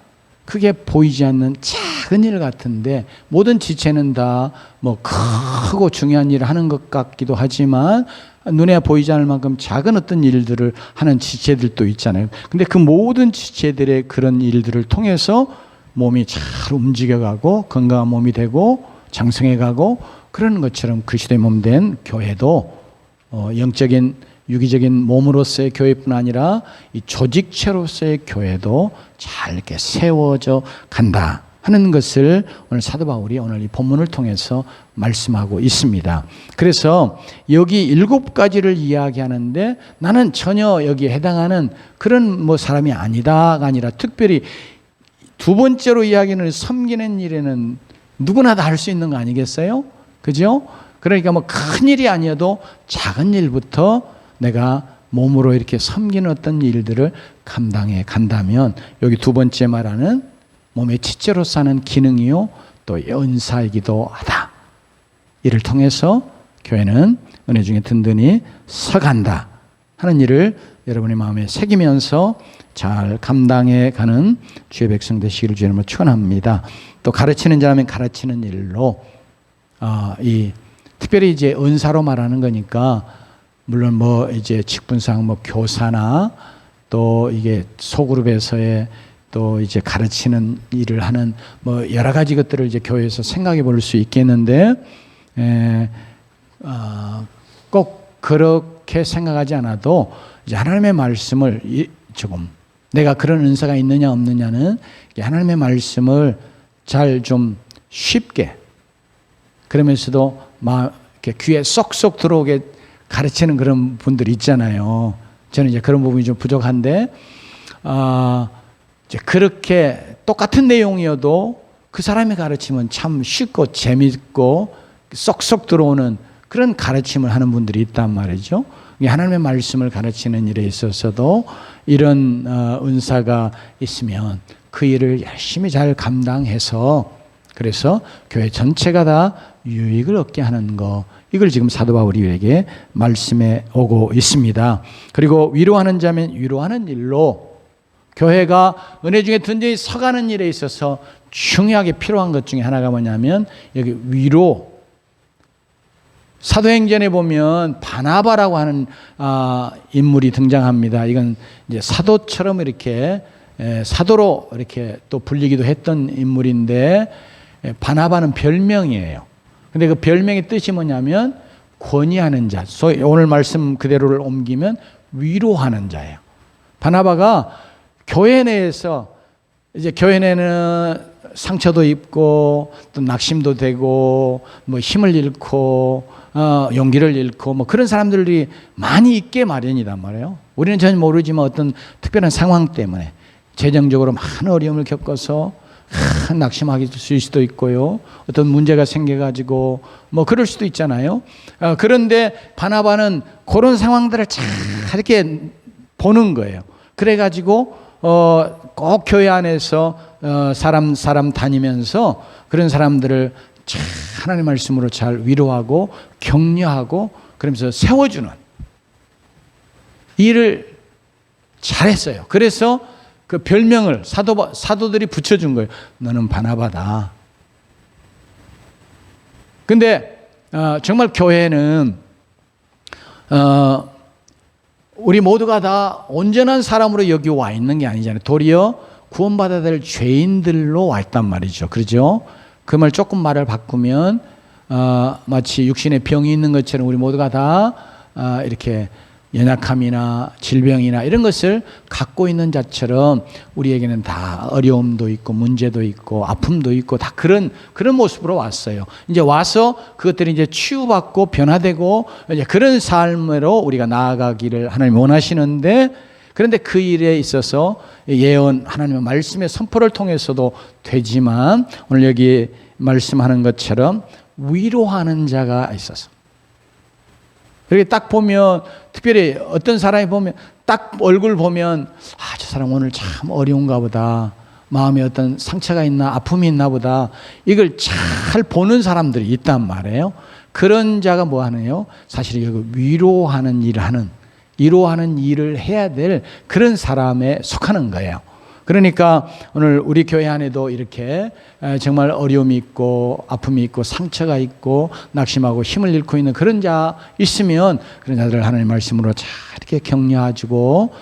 크게 보이지 않는 작은 일 같은데 모든 지체는 다 뭐 크고 중요한 일을 하는 것 같기도 하지만 눈에 보이지 않을 만큼 작은 어떤 일들을 하는 지체들도 있잖아요. 근데 그 모든 지체들의 그런 일들을 통해서 몸이 잘 움직여가고 건강한 몸이 되고 장성해가고 그러는 것처럼 그리스도의 몸 된 교회도 영적인 유기적인 몸으로서의 교회뿐 아니라 이 조직체로서의 교회도 잘 이렇게 세워져 간다 하는 것을 오늘 사도 바울이 오늘 이 본문을 통해서 말씀하고 있습니다. 그래서 여기 7가지를 이야기하는데 나는 전혀 여기에 해당하는 그런 뭐 사람이 아니다가 아니라 특별히 두 번째로 이야기는 섬기는 일에는 누구나 다 할 수 있는 거 아니겠어요? 그죠? 그러니까 뭐 큰 일이 아니어도 작은 일부터 내가 몸으로 이렇게 섬기는 어떤 일들을 감당해 간다면 여기 두 번째 말하는 몸의 지체로서 하는 기능이요 또 은사이기도 하다. 이를 통해서 교회는 은혜 중에 든든히 서간다 하는 일을 여러분의 마음에 새기면서 잘 감당해 가는 주의 백성 되시기를 주님으로 축원합니다. 또 가르치는 자라면 가르치는 일로 이 특별히 이제 은사로 말하는 거니까 물론 뭐 이제 직분상 뭐 교사나 또 이게 소그룹에서의 또 이제 가르치는 일을 하는 뭐 여러 가지 것들을 이제 교회에서 생각해 볼 수 있겠는데 꼭 그렇게 생각하지 않아도 이제 하나님의 말씀을 조금 내가 그런 은사가 있느냐 없느냐는 하나님의 말씀을 잘 좀 쉽게 그러면서도 막 이렇게 귀에 쏙쏙 들어오게 가르치는 그런 분들이 있잖아요. 저는 이제 그런 부분이 좀 부족한데 이제 그렇게 똑같은 내용이어도 그 사람이 가르치면 참 쉽고 재밌고 쏙쏙 들어오는 그런 가르침을 하는 분들이 있단 말이죠. 하나님의 말씀을 가르치는 일에 있어서도 이런 은사가 있으면 그 일을 열심히 잘 감당해서 그래서 교회 전체가 다 유익을 얻게 하는 거, 이걸 지금 사도 바울이 우리에게 말씀해 오고 있습니다. 그리고 위로하는 자면 위로하는 일로 교회가 은혜 중에 든든히 서가는 일에 있어서 중요하게 필요한 것 중에 하나가 뭐냐면 여기 위로. 사도행전에 보면 바나바라고 하는 인물이 등장합니다. 이건 이제 사도처럼 이렇게 사도로 이렇게 또 불리기도 했던 인물인데 바나바는 별명이에요. 근데 그 별명의 뜻이 뭐냐면 권위하는 자. 소위 오늘 말씀 그대로를 옮기면 위로하는 자예요. 바나바가 교회 내에서 이제 교회 내는 상처도 입고 또 낙심도 되고 뭐 힘을 잃고 용기를 잃고 뭐 그런 사람들이 많이 있게 마련이단 말이에요. 우리는 전혀 모르지만 어떤 특별한 상황 때문에 재정적으로 많은 어려움을 겪어서 낙심하게 될 수도 있고요. 어떤 문제가 생겨가지고 뭐 그럴 수도 있잖아요. 그런데 바나바는 그런 상황들을 잘 이렇게 보는 거예요. 그래가지고 꼭 교회 안에서 사람 다니면서 그런 사람들을 잘 하나님 말씀으로 잘 위로하고 격려하고 그러면서 세워주는 일을 잘했어요. 그래서 그 별명을 사도들이 붙여준 거예요. 너는 바나바다. 근데 정말 교회는 우리 모두가 다 온전한 사람으로 여기 와 있는 게 아니잖아요. 도리어 구원받아야 될 죄인들로 와 있단 말이죠. 그렇죠? 그 말 조금 말을 바꾸면 마치 육신에 병이 있는 것처럼 우리 모두가 다 이렇게 연약함이나 질병이나 이런 것을 갖고 있는 자처럼 우리에게는 다 어려움도 있고 문제도 있고 아픔도 있고 다 그런 모습으로 왔어요. 이제 와서 그것들이 이제 치유받고 변화되고 이제 그런 삶으로 우리가 나아가기를 하나님 원하시는데, 그런데 그 일에 있어서 예언 하나님의 말씀의 선포를 통해서도 되지만 오늘 여기 말씀하는 것처럼 위로하는 자가 있어서 이렇게 딱 보면, 특별히 어떤 사람이 보면 딱 얼굴 보면 저 사람 오늘 참 어려운가 보다, 마음에 어떤 상처가 있나 아픔이 있나 보다, 이걸 잘 보는 사람들이 있단 말이에요. 그런 자가 뭐 하네요? 사실 이거 위로하는 일을 해야 될 그런 사람에 속하는 거예요. 그러니까 오늘 우리 교회 안에도 이렇게 정말 어려움이 있고 아픔이 있고 상처가 있고 낙심하고 힘을 잃고 있는 그런 자 있으면 그런 자들을 하나님 말씀으로 잘 이렇게 격려해주고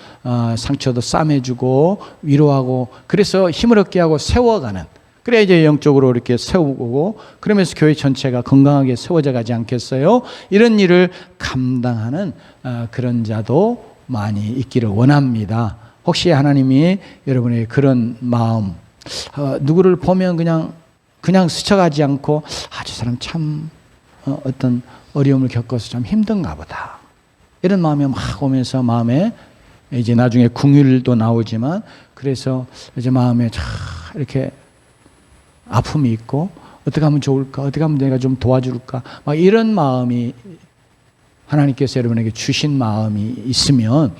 상처도 싸매주고 위로하고, 그래서 힘을 얻게 하고 세워가는, 그래야 이제 영적으로 이렇게 세우고 그러면서 교회 전체가 건강하게 세워져 가지 않겠어요? 이런 일을 감당하는 그런 자도 많이 있기를 원합니다. 혹시 하나님이 여러분의 그런 마음, 누구를 보면 그냥 스쳐가지 않고 저 사람 참 어떤 어려움을 겪어서 참 힘든가 보다, 이런 마음이 막 오면서 마음에 이제 나중에 궁율도 나오지만, 그래서 이제 마음에 참 이렇게 아픔이 있고 어떻게 하면 좋을까, 어떻게 하면 내가 좀 도와줄까, 막 이런 마음이 하나님께서 여러분에게 주신 마음이 있으면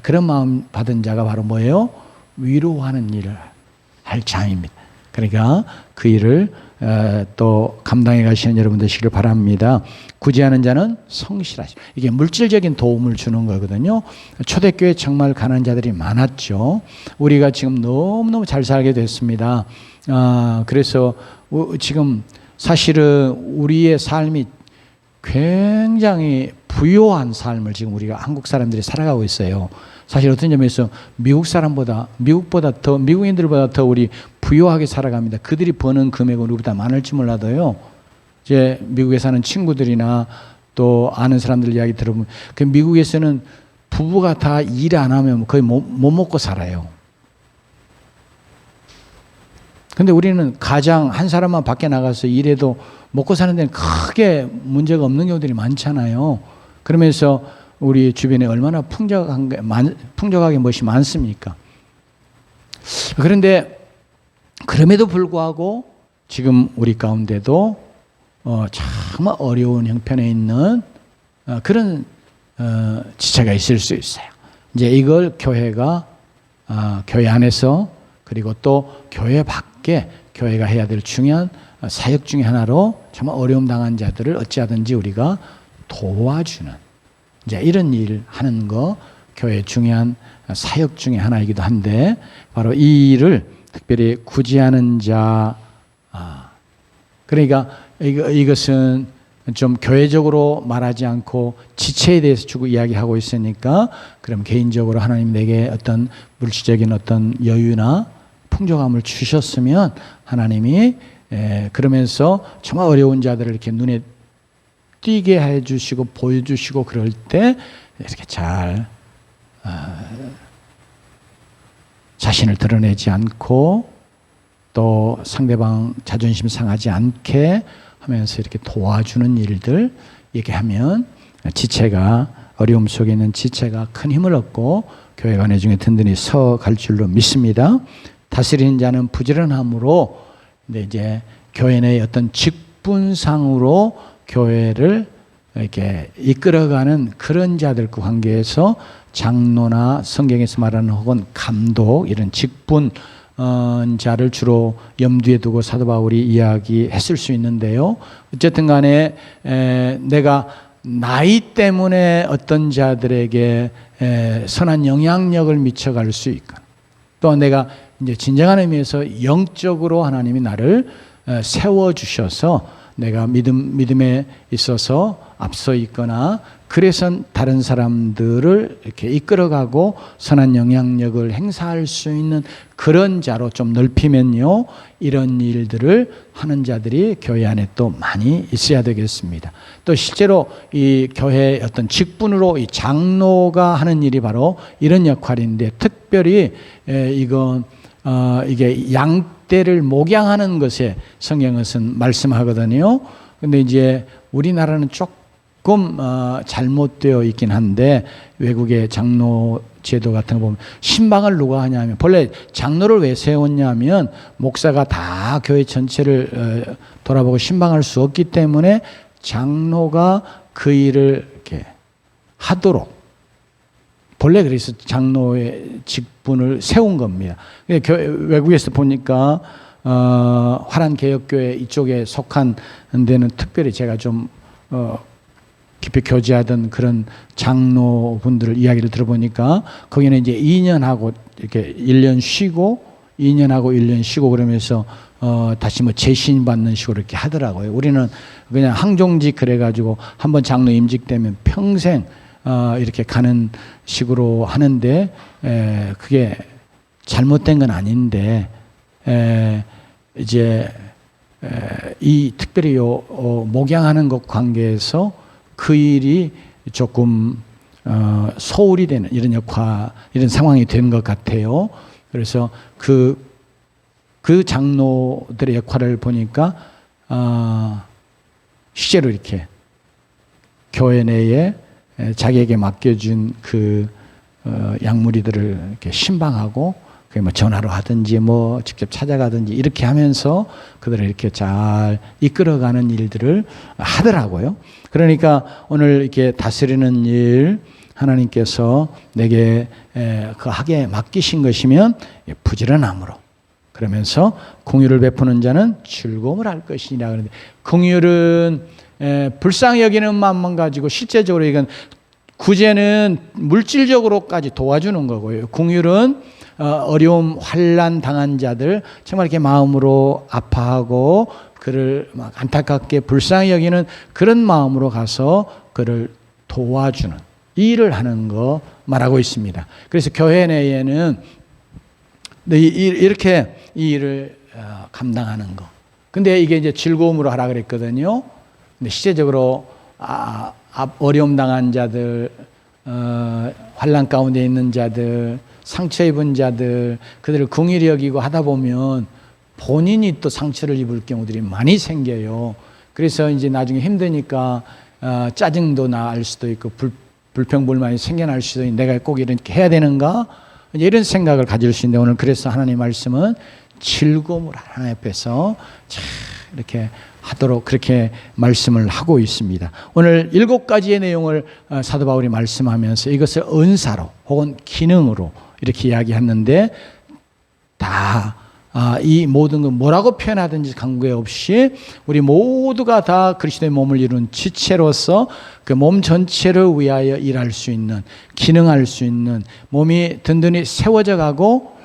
그런 마음 받은 자가 바로 뭐예요? 위로하는 일을 할 자입니다. 그러니까 그 일을 또 감당해 가시는 여러분 되시기를 바랍니다. 구제하는 자는 성실하시. 이게 물질적인 도움을 주는 거거든요. 초대교회 정말 가난한 자들이 많았죠. 우리가 지금 너무너무 잘 살게 됐습니다. 그래서 지금 사실은 우리의 삶이 굉장히 부유한 삶을 지금 우리가 한국 사람들이 살아가고 있어요. 사실 어떤 점에서 미국보다 미국인들보다 더 우리 부유하게 살아갑니다. 그들이 버는 금액은 우리보다 많을지 몰라도요. 이제 미국에 사는 친구들이나 또 아는 사람들 이야기 들어보면 그 미국에서는 부부가 다 일 안 하면 거의 못 먹고 살아요. 근데 우리는 가장 한 사람만 밖에 나가서 일해도 먹고 사는 데는 크게 문제가 없는 경우들이 많잖아요. 그러면서 우리 주변에 얼마나 풍족하게 무엇이 많습니까? 그런데 그럼에도 불구하고 지금 우리 가운데도 정말 어려운 형편에 있는 그런 지체가 있을 수 있어요. 이제 이걸 교회가 교회 안에서 그리고 또 교회 밖에 교회가 해야 될 중요한 사역 중에 하나로 정말 어려움 당한 자들을 어찌하든지 우리가 도와주는, 이제 이런 일 하는 거 교회의 중요한 사역 중에 하나이기도 한데, 바로 이 일을 특별히 구제하는 자. 그러니까 이것은 좀 교회적으로 말하지 않고 지체에 대해서 주고 이야기하고 있으니까, 그럼 개인적으로 하나님 내게 어떤 물질적인 어떤 여유나 풍족함을 주셨으면 하나님이 그러면서 정말 어려운 자들을 이렇게 눈에 띄게 해주시고 보여주시고 그럴 때 이렇게 잘 자신의 자신을 드러내지 않고 또 상대방 자존심 상하지 않게 하면서 이렇게 도와주는 일들 얘기하면 지체가 어려움 속에 있는 지체가 큰 힘을 얻고 교회가 나중에 든든히 서갈 줄로 믿습니다. 다스리는 자는 부지런함으로 이제 교회 내의 어떤 직분상으로 교회를 이렇게 이끌어가는 그런 자들과 관계에서 장로나 성경에서 말하는 혹은 감독 이런 직분 자를 주로 염두에 두고 사도 바울이 이야기했을 수 있는데요. 어쨌든 간에 내가 나이 때문에 어떤 자들에게 선한 영향력을 미쳐갈 수 있거나 또 내가 이제 진정한 의미에서 영적으로 하나님이 나를 세워주셔서 내가 믿음에 있어서 앞서 있거나 그래서 다른 사람들을 이렇게 이끌어가고 선한 영향력을 행사할 수 있는 그런 자로 좀 넓히면요, 이런 일들을 하는 자들이 교회 안에 또 많이 있어야 되겠습니다. 또 실제로 이 교회의 어떤 직분으로 이 장로가 하는 일이 바로 이런 역할인데, 특별히 이게 양떼를 목양하는 것에 성경은 말씀하거든요. 근데 이제 우리나라는 조금 잘못되어 있긴 한데, 외국의 장로 제도 같은 거 보면 신방을 누가 하냐면, 본래 장로를 왜 세웠냐면 목사가 다 교회 전체를 돌아보고 신방할 수 없기 때문에 장로가 그 일을 이렇게 하도록, 본래 그래서 장로의 직분을 세운 겁니다. 외국에서 보니까 화란개혁교회 이쪽에 속한 데는 특별히 제가 좀 깊이 교제하던 그런 장로분들 이야기를 들어보니까 거기는 이제 2년하고 이렇게 1년 쉬고 2년하고 1년 쉬고 그러면서 다시 뭐 재신 받는 식으로 이렇게 하더라고요. 우리는 그냥 항종직 그래가지고 한번 장로 임직되면 평생 이렇게 가는 식으로 하는데, 그게 잘못된 건 아닌데, 이제 이 특별히 목양하는 것 관계에서 그 일이 조금 소홀히 되는 이런 이런 상황이 된 것 같아요. 그래서 그 장로들의 역할을 보니까 실제로 이렇게 교회 내에 자기에게 맡겨준 그 양무리들을 이렇게 신방하고, 그게 뭐 전화로 하든지 뭐 직접 찾아가든지 이렇게 하면서 그들을 이렇게 잘 이끌어가는 일들을 하더라고요. 그러니까 오늘 이렇게 다스리는 일 하나님께서 내게 그 하게 맡기신 것이면 부지런함으로, 그러면서 공유를 베푸는 자는 즐거움을 할 것이니라. 그런데 공유는 불쌍히 여기는 마음만 가지고 실제적으로 이건 구제는 물질적으로까지 도와주는 거고요. 공유는 어려움, 환난 당한 자들 정말 이렇게 마음으로 아파하고 그를 막 안타깝게 불쌍히 여기는 그런 마음으로 가서 그를 도와주는 일을 하는 거 말하고 있습니다. 그래서 교회 내에는 이렇게 이 일을 감당하는 거. 근데 이게 이제 즐거움으로 하라 그랬거든요. 근데 실제적으로 어려움 당한 자들, 환난 가운데 있는 자들, 상처 입은 자들, 그들을 긍휼히 여기고 하다 보면 본인이 또 상처를 입을 경우들이 많이 생겨요. 그래서 이제 나중에 힘드니까 짜증도 날 수도 있고 불평불만이 생겨날 수도 있고, 내가 꼭 이렇게 해야 되는가? 이런 생각을 가질 수 있는데, 오늘 그래서 하나님 말씀은 즐거움을 하나님 앞에서 이렇게 하도록 그렇게 말씀을 하고 있습니다. 오늘 7가지의 내용을 사도 바울이 말씀하면서 이것을 은사로 혹은 기능으로 이렇게 이야기했는데, 다 이 모든 건 뭐라고 표현하든지 관계없이 우리 모두가 다 그리스도의 몸을 이룬 지체로서 그 몸 전체를 위하여 일할 수 있는, 기능할 수 있는, 몸이 든든히 세워져 가고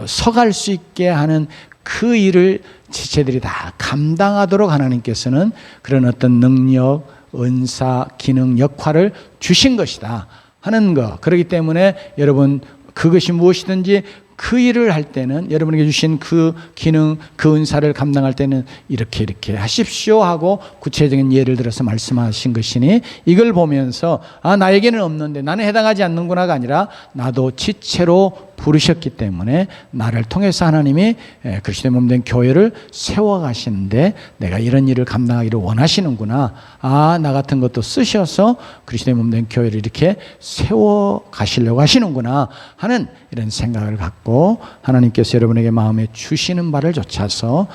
서갈 수 있게 하는 그 일을 지체들이 다 감당하도록 하나님께서는 그런 어떤 능력, 은사, 기능, 역할을 주신 것이다 하는 것. 그렇기 때문에 여러분, 그것이 무엇이든지 그 일을 할 때는 여러분에게 주신 그 기능, 그 은사를 감당할 때는 이렇게 하십시오 하고 구체적인 예를 들어서 말씀하신 것이니 이걸 보면서 나에게는 없는데 나는 해당하지 않는구나가 아니라 나도 지체로 부르셨기 때문에 나를 통해서 하나님이 그리스도의 몸 된 교회를 세워가시는데 내가 이런 일을 감당하기를 원하시는구나. 나 같은 것도 쓰셔서 그리스도의 몸 된 교회를 이렇게 세워가시려고 하시는구나 하는 이런 생각을 갖고 하나님께서 여러분에게 마음에 주시는 바를 좇아서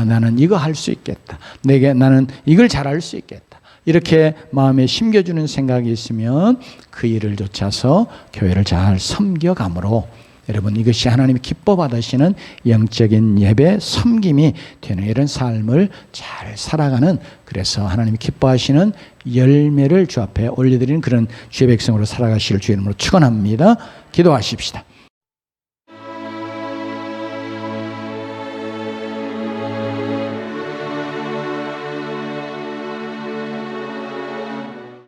나는 이거 할 수 있겠다. 나는 이걸 잘할 수 있겠다. 이렇게 마음에 심겨주는 생각이 있으면 그 일을 좇아서 교회를 잘 섬겨감으로 여러분 이것이 하나님이 기뻐 받으시는 영적인 예배 섬김이 되는 이런 삶을 잘 살아가는, 그래서 하나님이 기뻐하시는 열매를 주 앞에 올려드리는 그런 주의 백성으로 살아가시길 주의 이름으로 축원합니다. 기도하십시다.